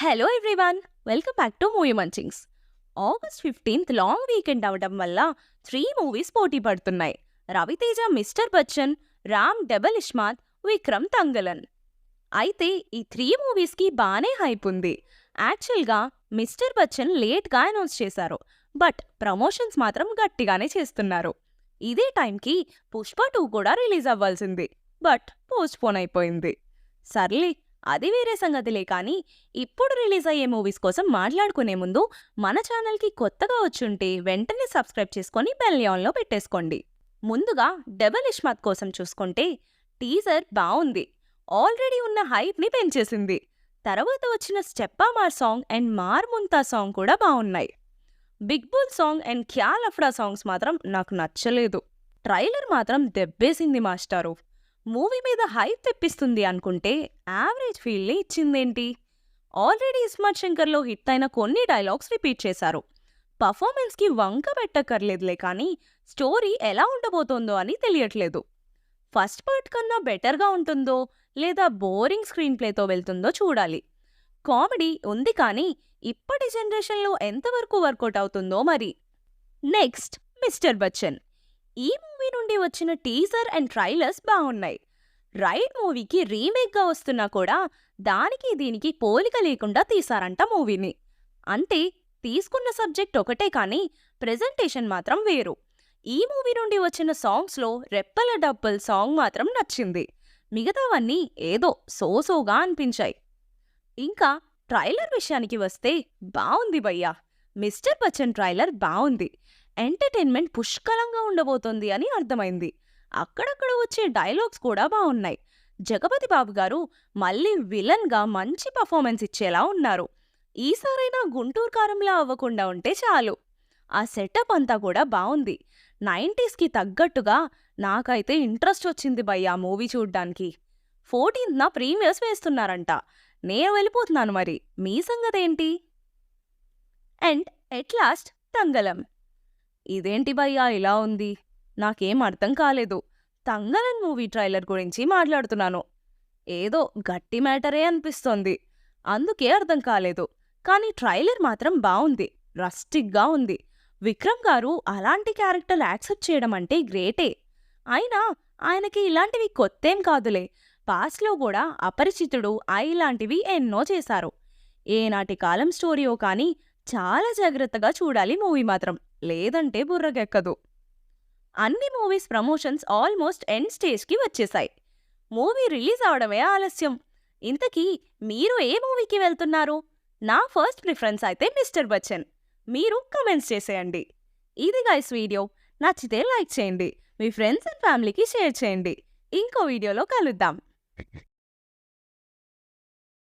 Hello everyone, welcome back to movie munchings. August 15th long weekend అవడం వల్ల 3 movies పోటీ పడుతున్నాయి. Raviteja mister Bachchan, Ram double iSmart, Vikram Thangalaan. అయితే ఈ 3 మూవీస్కి బానే హైప్ ఉంది. యాక్చువల్గా మిస్టర్ బచ్చన్ లేట్గా అనౌన్స్ చేశారు, బట్ ప్రమోషన్స్ మాత్రం గట్టిగానే చేస్తున్నారు. ఇదే టైంకి పుష్ప 2 కూడా రిలీజ్ అవ్వాల్సింది, బట్ పోస్ట్పోన్ అయిపోయింది. సర్లే, అది వేరే సంగతిలే కానీ ఇప్పుడు రిలీజ్ అయ్యే మూవీస్ కోసం మాట్లాడుకునే ముందు మన ఛానల్కి కొత్తగా వచ్చుంటే వెంటనే సబ్స్క్రైబ్ చేసుకొని బెల్ ఆన్లో పెట్టేసుకోండి. ముందుగా డబల్ ఇస్మాత్ కోసం చూసుకుంటే టీజర్ బావుంది, ఆల్రెడీ ఉన్న హైప్ని పెంచేసింది. తర్వాత వచ్చిన స్టెప్పా మార్ సాంగ్ అండ్ మార్ ముంతా సాంగ్ కూడా బాగున్నాయి. బిగ్ బుల్ సాంగ్ అండ్ క్యా లఫ్డా సాంగ్స్ మాత్రం నాకు నచ్చలేదు. ట్రైలర్ మాత్రం దెబ్బేసింది మాస్టారు. మూవీ మీద హైప్ తెప్పిస్తుంది అనుకుంటే యావరేజ్ ఫీల్ని ఇచ్చిందేంటి? ఆల్రెడీ ఇస్మార్ట్ శంకర్లో హిట్ అయిన కొన్ని డైలాగ్స్ రిపీట్ చేశారు. పర్ఫార్మెన్స్కి వంక పెట్టక్కర్లేదులే కానీ స్టోరీ ఎలా ఉండబోతోందో అని తెలియట్లేదు. ఫస్ట్ పార్ట్ కన్నా బెటర్గా ఉంటుందో లేదా బోరింగ్ స్క్రీన్ ప్లేతో వెళ్తుందో చూడాలి. కామెడీ ఉంది కానీ ఇప్పటి జనరేషన్లో ఎంతవరకు వర్కౌట్ అవుతుందో మరి. Next mister Bachchan. ఈ మూవీ నుండి వచ్చిన టీజర్ అండ్ ట్రైలర్స్ బాగున్నాయి. రైడ్ మూవీకి రీమేక్గా వస్తున్నా కూడా దానికి దీనికి పోలిక లేకుండా తీసారంట మూవీని. అంటే తీసుకున్న సబ్జెక్ట్ ఒకటే కానీ ప్రెజెంటేషన్ మాత్రం వేరు. ఈ మూవీ నుండి వచ్చిన సాంగ్స్లో రెప్పల డబ్బల్ సాంగ్ మాత్రం నచ్చింది, మిగతావన్నీ ఏదో సోసోగా అనిపించాయి. ఇంకా ట్రైలర్ విషయానికి వస్తే బావుంది భయ్యా. మిస్టర్ బచ్చన్ ట్రైలర్ బావుంది, ఎంటర్టైన్మెంట్ పుష్కలంగా ఉండబోతోంది అని అర్థమైంది. అక్కడక్కడ వచ్చే డైలాగ్స్ కూడా బాగున్నాయి. జగపతి బాబు గారు మళ్ళీ విలన్గా మంచి పర్ఫార్మెన్స్ ఇచ్చేలా ఉన్నారు. ఈసారైనా గుంటూరు కారంలా అవ్వకుండా ఉంటే చాలు. ఆ సెటప్ అంతా కూడా బాగుంది. 90స్కి తగ్గట్టుగా నాకైతే ఇంట్రెస్ట్ వచ్చింది భయ్యా మూవీ చూడ్డానికి. 14th premieres వేస్తున్నారంట. నేను వెళ్ళిపోతున్నాను, మరి మీ సంగతేంటి? అండ్ ఎట్ లాస్ట్ తంగలం. ఇదేంటి భయ్యా ఇలా ఉంది? నాకేం అర్థం కాలేదు. తంగలన్ మూవీ ట్రైలర్ గురించి మాట్లాడుతున్నాను. ఏదో గట్టి మ్యాటరే అనిపిస్తోంది, అందుకే అర్థం కాలేదు. కానీ ట్రైలర్ మాత్రం బావుంది, రస్టిక్గా ఉంది. విక్రమ్ గారు అలాంటి క్యారెక్టర్ యాక్సెప్ట్ చేయడం అంటే గ్రేటే. అయినా ఆయనకి ఇలాంటివి కొత్తేం కాదులే. పాస్ట్లో కూడా అపరిచితుడు, ఇలాంటివి ఎన్నో చేశారు. ఏనాటి కాలం స్టోరీయో కానీ చాలా జాగ్రత్తగా చూడాలి మూవీ మాత్రం, లేదంటే బుర్రకెక్కదు. అన్ని మూవీస్ ప్రమోషన్స్ ఆల్మోస్ట్ ఎండ్ స్టేజ్కి వచ్చేశాయి. మూవీ రిలీజ్ అవడమే ఆలస్యం. ఇంతకీ మీరు ఏ మూవీకి వెళ్తున్నారు? నా ఫస్ట్ ప్రిఫరెన్స్ అయితే మిస్టర్ బచ్చన్. మీరు కమెంట్స్ చేసేయండి. ఇది గైస్ వీడియో. నచ్చితే లైక్ చేయండి, మీ ఫ్రెండ్స్ అండ్ ఫ్యామిలీకి షేర్ చేయండి. ఇంకో వీడియోలో కలుద్దాం.